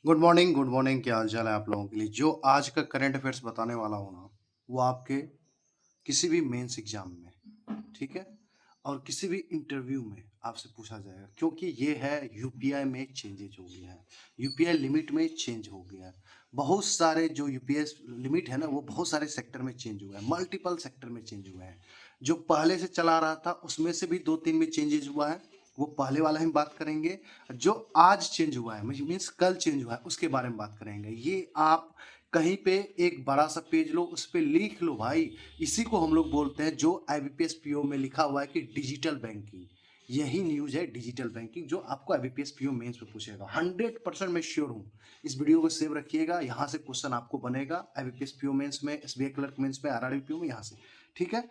Good morning, क्या हाल चाल है आप लोगों के लिए। जो आज का करंट अफेयर्स बताने वाला हूँ ना, वो आपके किसी भी मेंस एग्जाम में, ठीक है, और किसी भी इंटरव्यू में आपसे पूछा जाएगा, क्योंकि ये है यूपीआई में चेंजेज हो गया है। यूपीआई लिमिट में चेंज हो गया है। बहुत सारे जो यूपीआई लिमिट है ना, वो बहुत सारे सेक्टर में चेंज हुआ है, मल्टीपल सेक्टर में चेंज हुआ है। जो पहले से चला रहा था उसमें से भी दो तीन में चेंजेस हुआ है, वो पहले वाला हम बात करेंगे। जो आज चेंज हुआ है मीन्स कल चेंज हुआ है, उसके बारे में बात करेंगे। ये आप कहीं पे एक बड़ा सा पेज लो, उस पे लिख लो भाई। इसी को हम लोग बोलते हैं, जो आईबीपीएस पीओ में लिखा हुआ है कि डिजिटल बैंकिंग। यही न्यूज है, डिजिटल बैंकिंग, जो आपको आईबीपीएस पीओ मेंस में पूछेगा। 100% मैं श्योर हूँ। इस वीडियो को सेव रखिएगा, यहाँ से क्वेश्चन आपको बनेगा आईबीपीएस पीओ मेंस में, एसबीआई क्लर्क मेंस में, आरआरबी पीओ में, यहाँ से। ठीक है,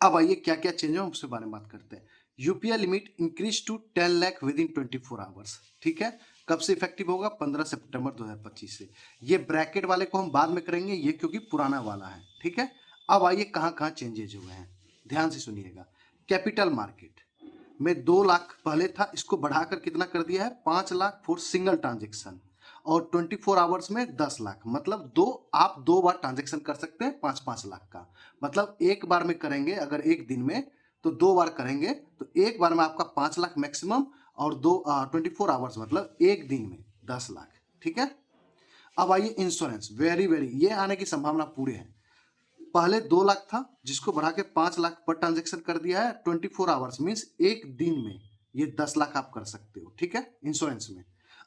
अब आइए क्या क्या चेंज है उसके बारे में बात करते हैं। UPI limit increase to 10 lakh within 24 hours. ठीक है, कब से इफेक्टिव होगा? 15 सितंबर 2025 से। ये ब्रैकेट वाले को हम बाद में करेंगे, ये क्योंकि पुराना वाला है। ठीक है, अब आइए कहाँ कहाँ चेंजेज हुए हैं, ध्यान से सुनिएगा। कैपिटल मार्केट में 2 लाख पहले था, इसको बढ़ाकर कितना कर दिया है? 5 लाख फॉर सिंगल ट्रांजेक्शन। और 24 आवर्स में 10 लाख, मतलब आप दो बार ट्रांजेक्शन कर सकते हैं 5-5 लाख का। मतलब एक बार में करेंगे अगर एक दिन में, तो दो बार करेंगे तो एक बार में आपका 5 लाख मैक्सिमम, और 24 आवर्स मतलब एक दिन में 10 लाख। ठीक है, अब आइए इंश्योरेंस। वेरी वेरी, ये आने की संभावना पूरी है। पहले 2 लाख था, जिसको बढ़ा के 5 लाख पर ट्रांजेक्शन कर दिया है। 24 आवर्स मीन्स एक दिन में ये 10 लाख आप कर सकते हो। ठीक है, इंश्योरेंस में।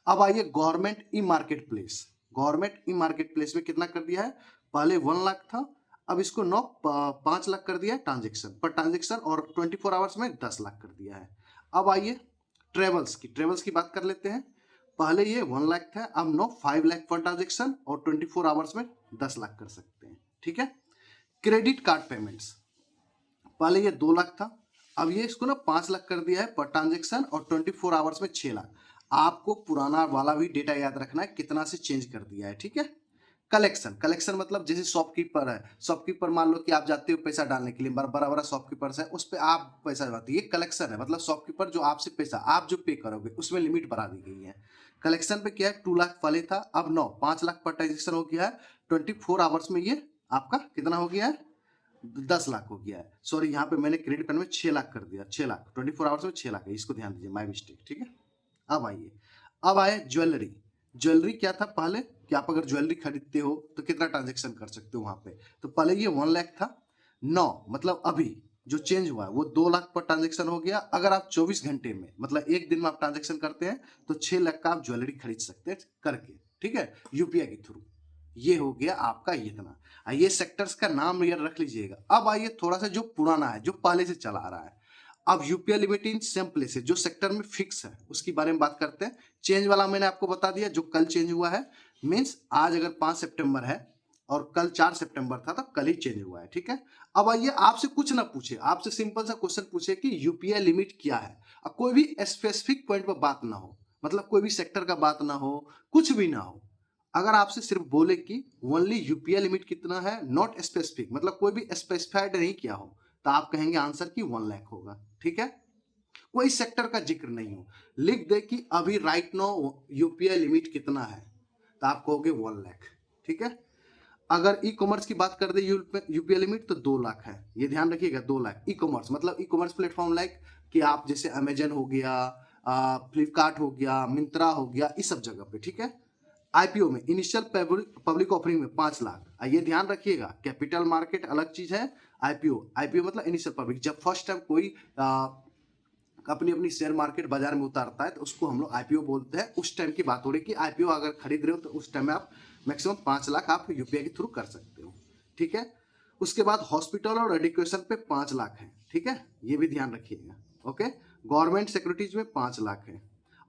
अब आइए government e market place. Government e market place में कितना कर दिया है? पहले 1 लाख था, अब इसको 5 लाख कर दिया है ट्रांजेक्शन पर ट्रांजेक्शन, और 24 आवर्स में 10 लाख कर दिया है। अब आइए ट्रेवल्स की बात कर लेते हैं। पहले ये 1 लाख था, अब 5 लाख पर ट्रांजेक्शन, और 24 आवर्स में 10 लाख कर सकते हैं। ठीक है, क्रेडिट कार्ड पेमेंट्स, पहले ये 2 लाख था, अब ये इसको ना 5 लाख कर दिया है पर ट्रांजेक्शन, और 24 आवर्स में 6 लाख। आपको पुराना वाला भी डेटा याद रखना है, कितना से चेंज कर दिया है। ठीक है, कलेक्शन कलेक्शन मतलब जैसे शॉपकीपर है, शॉपकीपर मान लो कि आप जाते हो पैसा डालने के लिए, बड़ा बड़ा शॉपकीपर है, उस पर आप पैसा डालते हो, ये कलेक्शन है। मतलब शॉपकीपर जो आपसे पैसा आप जो पे करोगे उसमें लिमिट बढ़ा दी गई है। कलेक्शन पे क्या है? 2 लाख पहले था, अब 5 लाख पर ट्रांजेक्शन हो गया है। 24 आवर्स में ये आपका कितना हो गया है? 10 लाख हो गया है। सॉरी, यहाँ पे मैंने क्रेडिट कार्ड में 6 लाख कर दिया। 6 लाख 24 आवर्स में 6 लाख है, इसको ध्यान दीजिए, माई मिस्टेक। ठीक है, अब आइए, अब आए ज्वेलरी। ज्वेलरी क्या था पहले कि आप अगर ज्वेलरी खरीदते हो तो कितना ट्रांजेक्शन कर सकते हो वहां पे? तो पहले ये 1 लाख था, 9 मतलब अभी जो चेंज हुआ है वो 2 लाख पर ट्रांजेक्शन हो गया। अगर आप 24 घंटे में मतलब एक दिन में आप ट्रांजेक्शन करते हैं तो 6 लाख का आप ज्वेलरी खरीद सकते हैं करके। ठीक है, यूपीआई के थ्रू। ये हो गया आपका इतना। ये सेक्टर्स का नाम याद रख लीजिएगा। अब आइए थोड़ा सा जो पुराना है, जो पहले से चला आ रहा है। अब UPI limit in same places, जो सेक्टर में फिक्स है उसके बारे में बात करते हैं। चेंज वाला मैंने आपको बता दिया, जो कल चेंज हुआ है। मीन्स आज अगर 5 सितंबर है और कल 4 सितंबर था, तो कल ही चेंज हुआ है। ठीक है, अब आइए, आपसे कुछ ना पूछे, आपसे सिंपल सा क्वेश्चन पूछे कि यूपीआई लिमिट क्या है। अब कोई भी स्पेसिफिक पॉइंट पर बात ना हो, मतलब कोई भी सेक्टर का बात ना हो, कुछ भी ना हो। अगर आपसे सिर्फ बोले कि ओनली यूपीआई लिमिट कितना है, नॉट स्पेसिफिक, मतलब कोई भी स्पेसिफाइड नहीं किया हो, तो आप कहेंगे आंसर की 1 लाख होगा। ठीक है, कोई सेक्टर का जिक्र नहीं हो, लिख दे कि अभी राइट नो यूपीआई लिमिट कितना है, तो आप कहोगे 1 लाख। ठीक है, अगर ई कॉमर्स की बात कर दे यूपीआई लिमिट तो 2 लाख है, ये ध्यान रखिएगा। 2 लाख ई कॉमर्स मतलब ई कॉमर्स प्लेटफॉर्म लाइक कि आप जैसे अमेजन हो गया, फ्लिपकार्ट हो गया, मिंत्रा हो गया, इस सब जगह पे। ठीक है, आईपीओ में इनिशियल पब्लिक ऑफरिंग में 5 लाख। ये ध्यान रखिएगा, कैपिटल मार्केट अलग चीज है, आईपीओ आईपीओ मतलब इनिशियल पब्लिक। जब फर्स्ट टाइम कोई अपनी अपनी शेयर मार्केट बाजार में उतारता है तो उसको हम लोग आईपीओ बोलते हैं। उस टाइम की बात हो रही है कि आईपीओ अगर खरीद रहे हो तो उस टाइम में आप मैक्सिमम 5 लाख आप यूपीआई के थ्रू कर सकते हो। ठीक है, उसके बाद हॉस्पिटल और एजुकेशन पे 5 लाख है। ठीक है, ये भी ध्यान रखिएगा। ओके, गवर्नमेंट सिक्योरिटीज में 5 लाख है,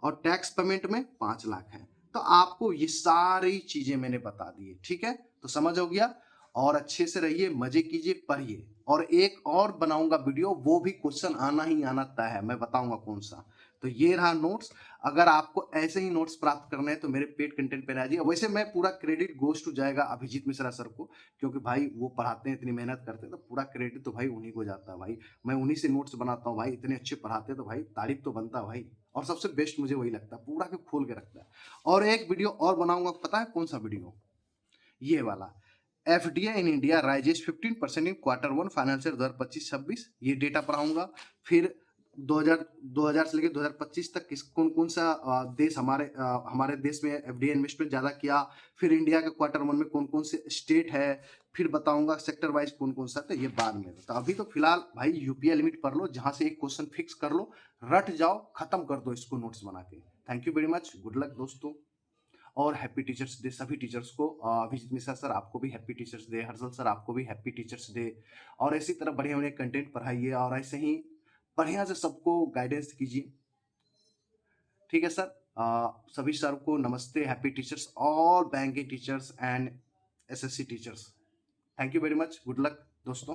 और टैक्स पेमेंट में 5 लाख है। तो आपको ये सारी चीजें मैंने बता दी। ठीक है, तो समझ हो गया। और अच्छे से रहिए, मजे कीजिए, पढ़िए। और एक और बनाऊंगा वीडियो, वो भी क्वेश्चन आना ही आना तय है, मैं बताऊंगा कौन सा। तो ये रहा नोट्स। अगर आपको ऐसे ही नोट्स प्राप्त करने हैं तो मेरे पेड कंटेंट पे रहिए। वैसे मैं पूरा क्रेडिट गोज टू जाएगा अभिजीत मिश्रा सर को, क्योंकि भाई वो पढ़ाते हैं, इतनी मेहनत करते हैं, तो पूरा क्रेडिट तो भाई उन्हीं को जाता है भाई। मैं उन्हीं से नोट्स बनाता हूँ भाई, इतने अच्छे पढ़ाते हैं तो भाई तारीफ तो बनता है भाई। और सबसे बेस्ट मुझे वही लगता है, पूरा के खोल के रखता है। और एक वीडियो और बनाऊंगा, पता है कौन सा वीडियो? ये वाला, FDI in India rises 15% in Q1 financial 2025-26, ये डेटा पढ़ाऊंगा। फिर 2000 से लेकर 2025 तक किस कौन कौन सा देश हमारे देश में एफडीआई इन्वेस्टमेंट ज्यादा किया, फिर इंडिया के Q1 में कौन कौन से स्टेट है, फिर बताऊंगा सेक्टर वाइज कौन कौन सा, तो ये बाद में। तो अभी तो फिलहाल भाई यूपीआई लिमिट पढ़ लो, जहां से एक क्वेश्चन फिक्स कर लो, रट जाओ, खत्म कर दो इसको नोट्स बना के। Thank you very much, good luck दोस्तों, और हैप्पी टीचर्स डे सभी टीचर्स को। अभिजीत मिश्रा सर आपको भी happy teachers day, Harshal sir आपको भी हैप्पी टीचर्स डे। और इसी तरह बढ़िया बढ़िया कंटेंट पढ़ाइए और ऐसे ही बढ़िया से सबको गाइडेंस कीजिए, ठीक है सर। सभी सर को नमस्ते, happy teachers, all banking teachers and SSC teachers. Thank you very much, good luck दोस्तों।